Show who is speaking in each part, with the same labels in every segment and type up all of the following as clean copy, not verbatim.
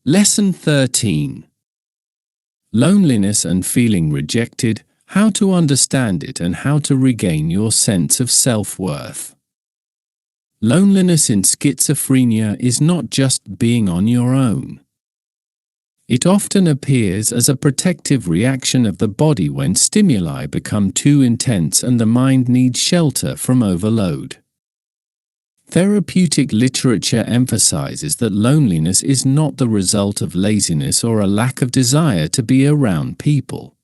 Speaker 1: Lesson 13. Loneliness and feeling rejected, how to understand it and how to regain your sense of self-worth. Loneliness in schizophrenia is not just being on your own. It often appears as a protective reaction of the body when stimuli become too intense and the mind needs shelter from overload. Therapeutic literature emphasizes that loneliness is not the result of laziness or a lack of desire to be around people.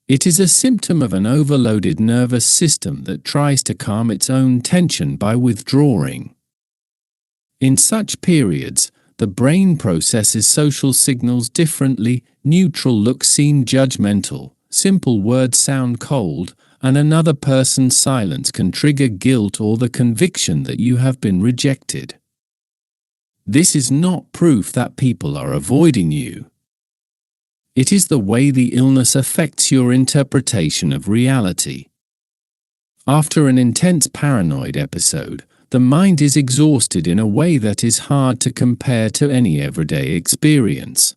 Speaker 1: It is a symptom of an overloaded nervous system that tries to calm its own tension by withdrawing. In such periods, the brain processes social signals differently. Neutral looks seem judgmental, simple words sound cold, and another person's silence can trigger guilt or the conviction that you have been rejected. This is not proof that people are avoiding you. It is the way the illness affects your interpretation of reality. After an intense paranoid episode, the mind is exhausted in a way that is hard to compare to any everyday experience.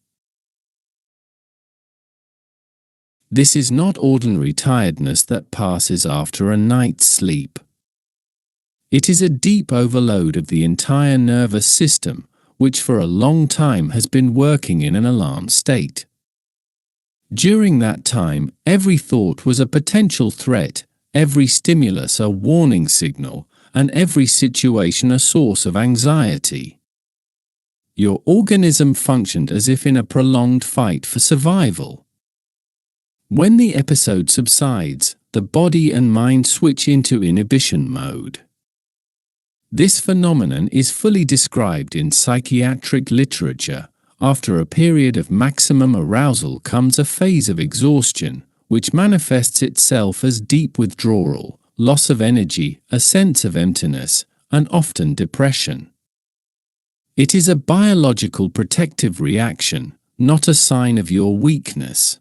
Speaker 1: This is not ordinary tiredness that passes after a night's sleep. It is a deep overload of the entire nervous system, which for a long time has been working in an alarm state. During that time, every thought was a potential threat, every stimulus a warning signal, and every situation a source of anxiety. Your organism functioned as if in a prolonged fight for survival. When the episode subsides, the body and mind switch into inhibition mode. This phenomenon is fully described in psychiatric literature. After a period of maximum arousal comes a phase of exhaustion, which manifests itself as deep withdrawal, loss of energy, a sense of emptiness, and often depression. It is a biological protective reaction, not a sign of your weakness.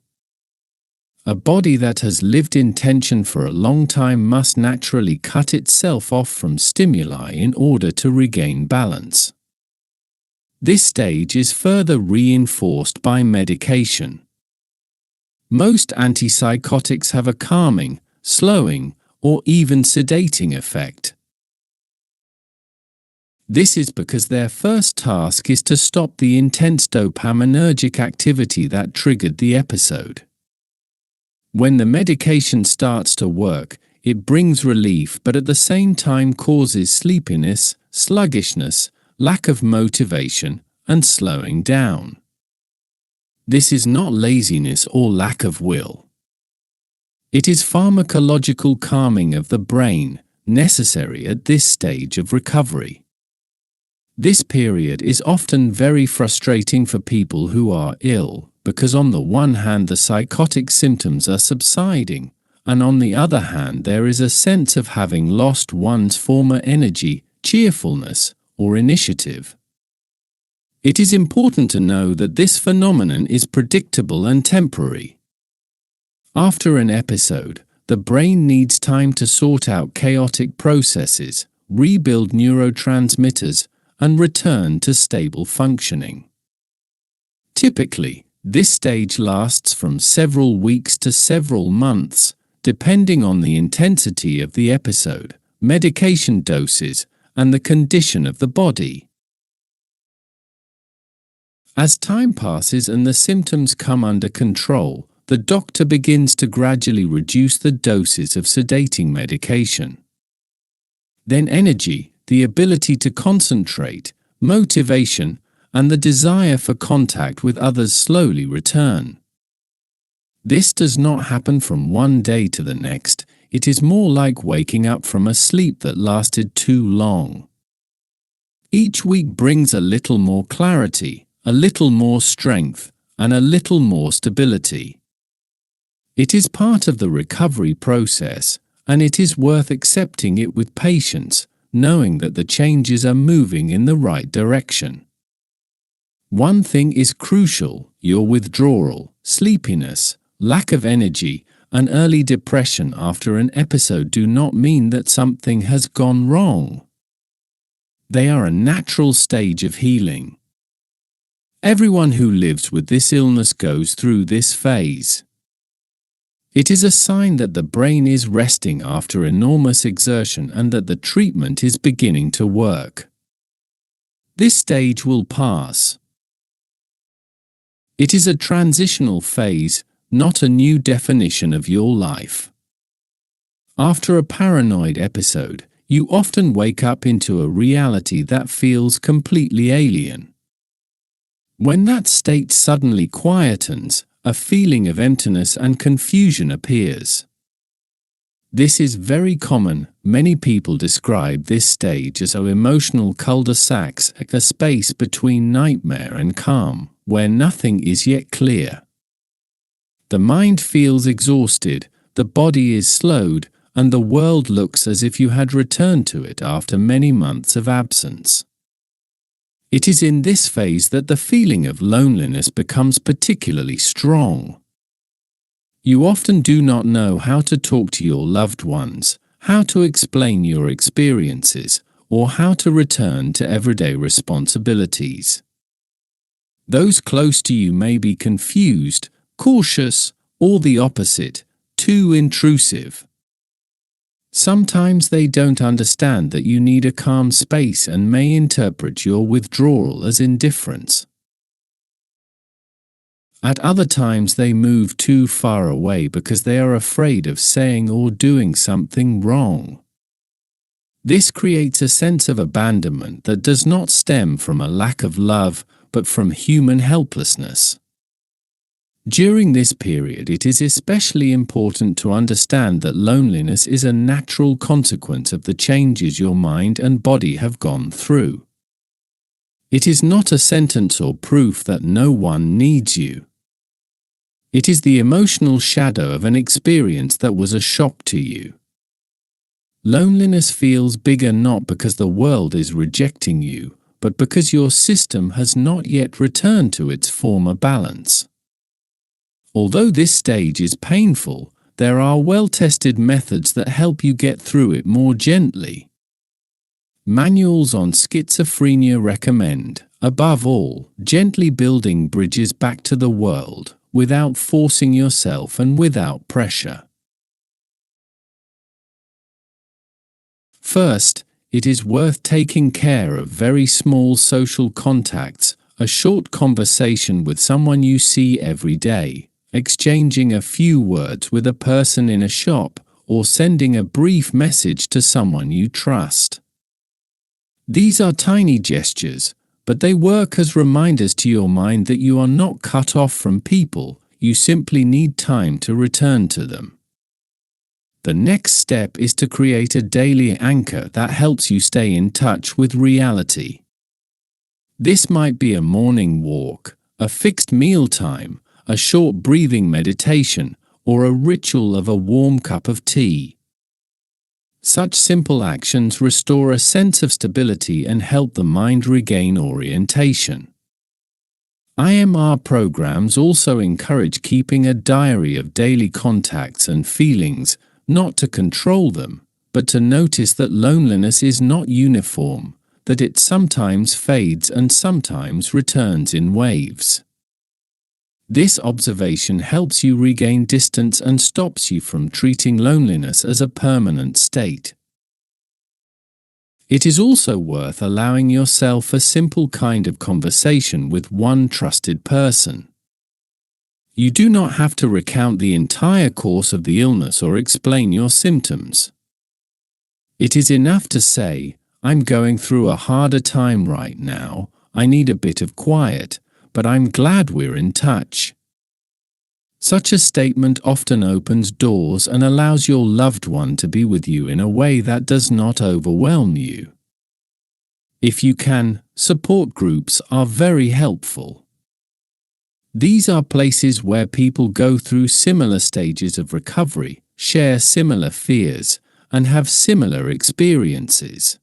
Speaker 1: A body that has lived in tension for a long time must naturally cut itself off from stimuli in order to regain balance. This stage is further reinforced by medication. Most antipsychotics have a calming, slowing, or even sedating effect. This is because their first task is to stop the intense dopaminergic activity that triggered the episode. When the medication starts to work, it brings relief but at the same time causes sleepiness, sluggishness, lack of motivation, and slowing down. This is not laziness or lack of will. It is pharmacological calming of the brain, necessary at this stage of recovery. This period is often very frustrating for people who are ill, because on the one hand the psychotic symptoms are subsiding, and on the other hand there is a sense of having lost one's former energy, cheerfulness, or initiative. It is important to know that this phenomenon is predictable and temporary. After an episode, the brain needs time to sort out chaotic processes, rebuild neurotransmitters, and return to stable functioning. Typically, this stage lasts from several weeks to several months, depending on the intensity of the episode, medication doses, and the condition of the body. As time passes and the symptoms come under control, the doctor begins to gradually reduce the doses of sedating medication. Then energy, the ability to concentrate, motivation, and the desire for contact with others slowly return. This does not happen from one day to the next. It is more like waking up from a sleep that lasted too long. Each week brings a little more clarity, a little more strength, and a little more stability. It is part of the recovery process, and it is worth accepting it with patience, knowing that the changes are moving in the right direction. One thing is crucial: your withdrawal, sleepiness, lack of energy, and early depression after an episode do not mean that something has gone wrong. They are a natural stage of healing. Everyone who lives with this illness goes through this phase. It is a sign that the brain is resting after enormous exertion and that the treatment is beginning to work. This stage will pass. It is a transitional phase, not a new definition of your life. After a paranoid episode, you often wake up into a reality that feels completely alien. When that state suddenly quietens, a feeling of emptiness and confusion appears. This is very common. Many people describe this stage as emotional cul-de-sacs, a space between nightmare and calm, where nothing is yet clear. The mind feels exhausted, the body is slowed, and the world looks as if you had returned to it after many months of absence. It is in this phase that the feeling of loneliness becomes particularly strong. You often do not know how to talk to your loved ones, how to explain your experiences, or how to return to everyday responsibilities. Those close to you may be confused, cautious, or the opposite, too intrusive. Sometimes they don't understand that you need a calm space and may interpret your withdrawal as indifference. At other times they move too far away because they are afraid of saying or doing something wrong. This creates a sense of abandonment that does not stem from a lack of love, but from human helplessness. During this period, it is especially important to understand that loneliness is a natural consequence of the changes your mind and body have gone through. It is not a sentence or proof that no one needs you. It is the emotional shadow of an experience that was a shock to you. Loneliness feels bigger not because the world is rejecting you, but because your system has not yet returned to its former balance. Although this stage is painful, there are well-tested methods that help you get through it more gently. Manuals on schizophrenia recommend, above all, gently building bridges back to the world, without forcing yourself and without pressure. First, it is worth taking care of very small social contacts, a short conversation with someone you see every day, exchanging a few words with a person in a shop, or sending a brief message to someone you trust. These are tiny gestures, but they work as reminders to your mind that you are not cut off from people, you simply need time to return to them. The next step is to create a daily anchor that helps you stay in touch with reality. This might be a morning walk, a fixed meal time, a short breathing meditation, or a ritual of a warm cup of tea. Such simple actions restore a sense of stability and help the mind regain orientation. IMR programs also encourage keeping a diary of daily contacts and feelings, not to control them, but to notice that loneliness is not uniform, that it sometimes fades and sometimes returns in waves. This observation helps you regain distance and stops you from treating loneliness as a permanent state. It is also worth allowing yourself a simple kind of conversation with one trusted person. You do not have to recount the entire course of the illness or explain your symptoms. It is enough to say, "I'm going through a harder time right now, I need a bit of quiet, but I'm glad we're in touch." Such a statement often opens doors and allows your loved one to be with you in a way that does not overwhelm you. If you can, support groups are very helpful. These are places where people go through similar stages of recovery, share similar fears, and have similar experiences.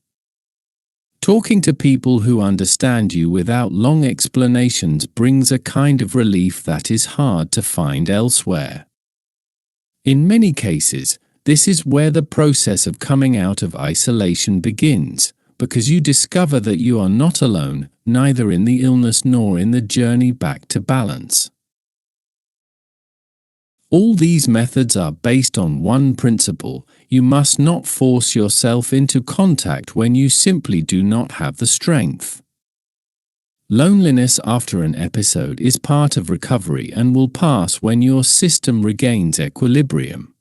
Speaker 1: Talking to people who understand you without long explanations brings a kind of relief that is hard to find elsewhere. In many cases, this is where the process of coming out of isolation begins, because you discover that you are not alone, neither in the illness nor in the journey back to balance. All these methods are based on one principle: you must not force yourself into contact when you simply do not have the strength. Loneliness after an episode is part of recovery and will pass when your system regains equilibrium.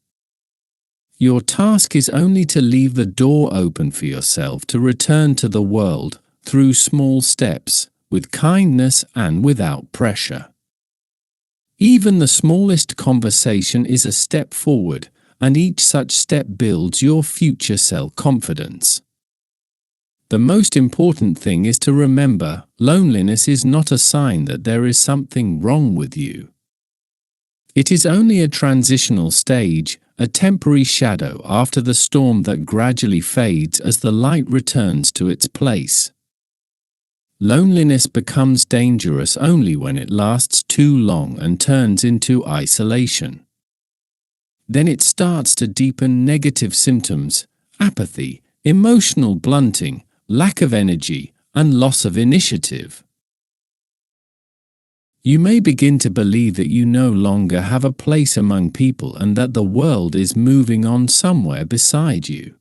Speaker 1: Your task is only to leave the door open for yourself to return to the world through small steps, with kindness and without pressure. Even the smallest conversation is a step forward, and each such step builds your future self-confidence. The most important thing is to remember, loneliness is not a sign that there is something wrong with you. It is only a transitional stage, a temporary shadow after the storm that gradually fades as the light returns to its place. Loneliness becomes dangerous only when it lasts too long and turns into isolation. Then it starts to deepen negative symptoms: apathy, emotional blunting, lack of energy, and loss of initiative. You may begin to believe that you no longer have a place among people and that the world is moving on somewhere beside you.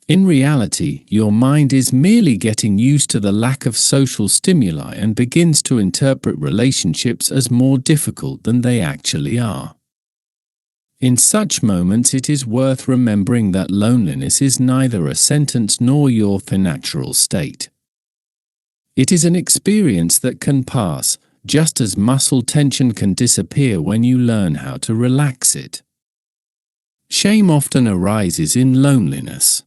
Speaker 1: In reality, your mind is merely getting used to the lack of social stimuli and begins to interpret relationships as more difficult than they actually are. In such moments, it is worth remembering that loneliness is neither a sentence nor your natural state. It is an experience that can pass, just as muscle tension can disappear when you learn how to relax it. Shame often arises in loneliness.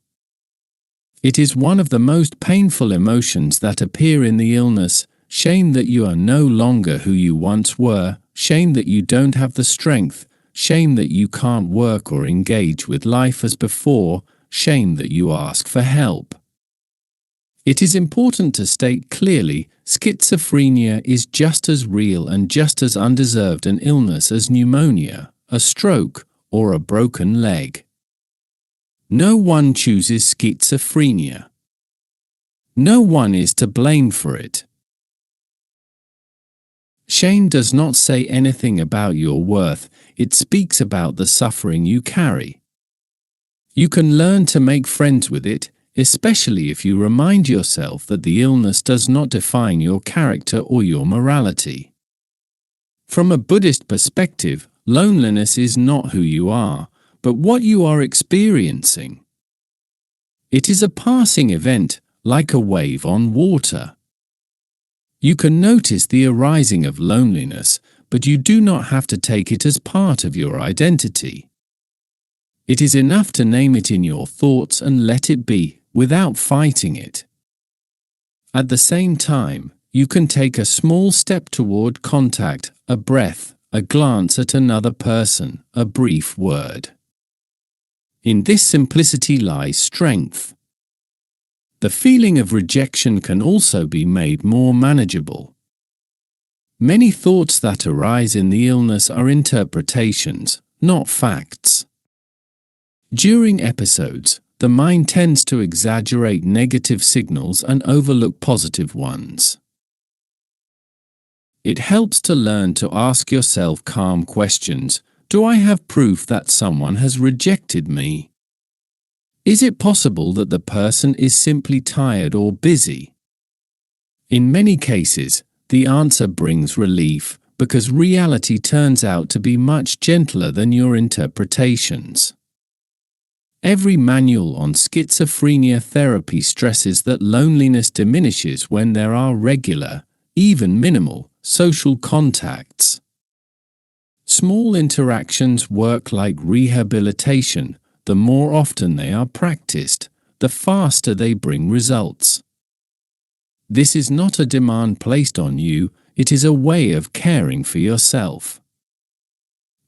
Speaker 1: It is one of the most painful emotions that appear in the illness: shame that you are no longer who you once were, shame that you don't have the strength, shame that you can't work or engage with life as before, shame that you ask for help. It is important to state clearly, schizophrenia is just as real and just as undeserved an illness as pneumonia, a stroke, or a broken leg. No one chooses schizophrenia. No one is to blame for it. Shame does not say anything about your worth, it speaks about the suffering you carry. You can learn to make friends with it, especially if you remind yourself that the illness does not define your character or your morality. From a Buddhist perspective, loneliness is not who you are, but what you are experiencing. It is a passing event, like a wave on water. You can notice the arising of loneliness, but you do not have to take it as part of your identity. It is enough to name it in your thoughts and let it be, without fighting it. At the same time, you can take a small step toward contact, a breath, a glance at another person, a brief word. In this simplicity lies strength. The feeling of rejection can also be made more manageable. Many thoughts that arise in the illness are interpretations, not facts. During episodes, the mind tends to exaggerate negative signals and overlook positive ones. It helps to learn to ask yourself calm questions. Do I have proof that someone has rejected me? Is it possible that the person is simply tired or busy? In many cases, the answer brings relief, because reality turns out to be much gentler than your interpretations. Every manual on schizophrenia therapy stresses that loneliness diminishes when there are regular, even minimal, social contacts. Small interactions work like rehabilitation. The more often they are practiced, the faster they bring results. This is not a demand placed on you, it is a way of caring for yourself.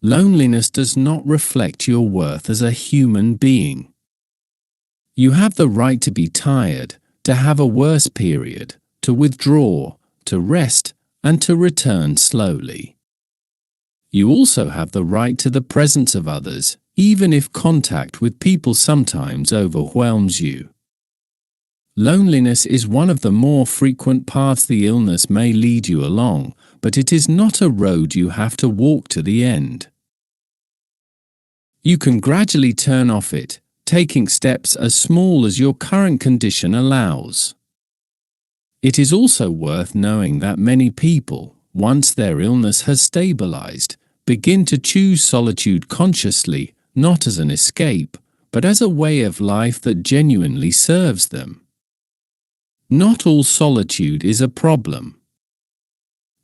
Speaker 1: Loneliness does not reflect your worth as a human being. You have the right to be tired, to have a worse period, to withdraw, to rest, and to return slowly. You also have the right to the presence of others, even if contact with people sometimes overwhelms you. Loneliness is one of the more frequent paths the illness may lead you along, but it is not a road you have to walk to the end. You can gradually turn off it, taking steps as small as your current condition allows. It is also worth knowing that many people, once their illness has stabilized, begin to choose solitude consciously, not as an escape, but as a way of life that genuinely serves them. Not all solitude is a problem.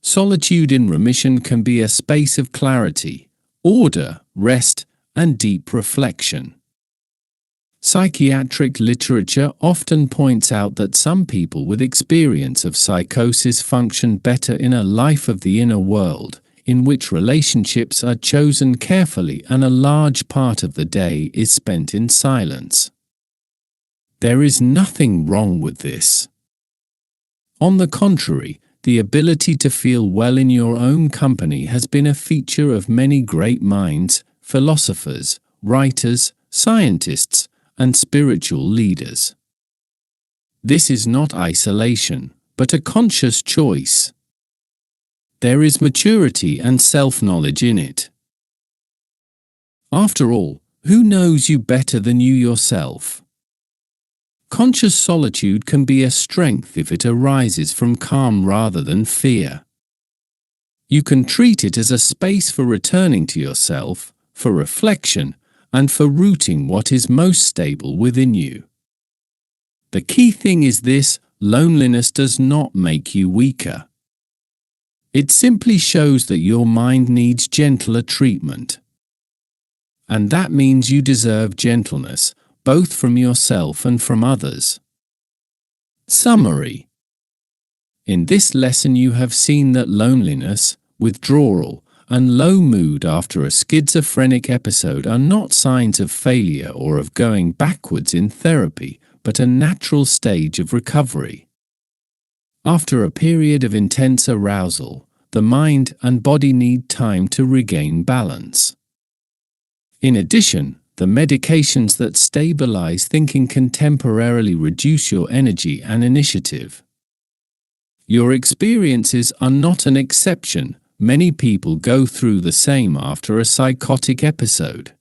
Speaker 1: Solitude in remission can be a space of clarity, order, rest, and deep reflection. Psychiatric literature often points out that some people with experience of psychosis function better in a life of the inner world, in which relationships are chosen carefully and a large part of the day is spent in silence. There is nothing wrong with this. On the contrary, the ability to feel well in your own company has been a feature of many great minds, philosophers, writers, scientists, and spiritual leaders. This is not isolation, but a conscious choice. There is maturity and self-knowledge in it. After all, who knows you better than you yourself? Conscious solitude can be a strength if it arises from calm rather than fear. You can treat it as a space for returning to yourself, for reflection, and for rooting what is most stable within you. The key thing is this: loneliness does not make you weaker. It simply shows that your mind needs gentler treatment. And that means you deserve gentleness, both from yourself and from others. Summary. In this lesson you have seen that loneliness, withdrawal, and low mood after a schizophrenic episode are not signs of failure or of going backwards in therapy, but a natural stage of recovery. After a period of intense arousal, the mind and body need time to regain balance. In addition, the medications that stabilize thinking can temporarily reduce your energy and initiative. Your experiences are not an exception. Many people go through the same after a psychotic episode.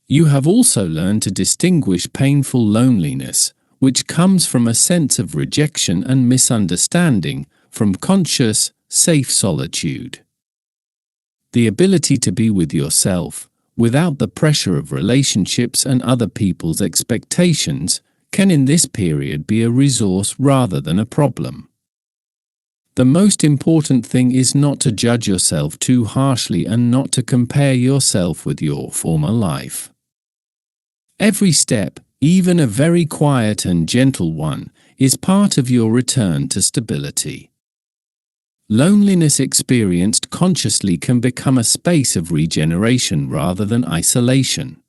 Speaker 1: You have also learned to distinguish painful loneliness, which comes from a sense of rejection and misunderstanding, from conscious, safe solitude. The ability to be with yourself, without the pressure of relationships and other people's expectations, can in this period be a resource rather than a problem. The most important thing is not to judge yourself too harshly and not to compare yourself with your former life. Every step, even a very quiet and gentle one, is part of your return to stability. Loneliness experienced consciously can become a space of regeneration rather than isolation.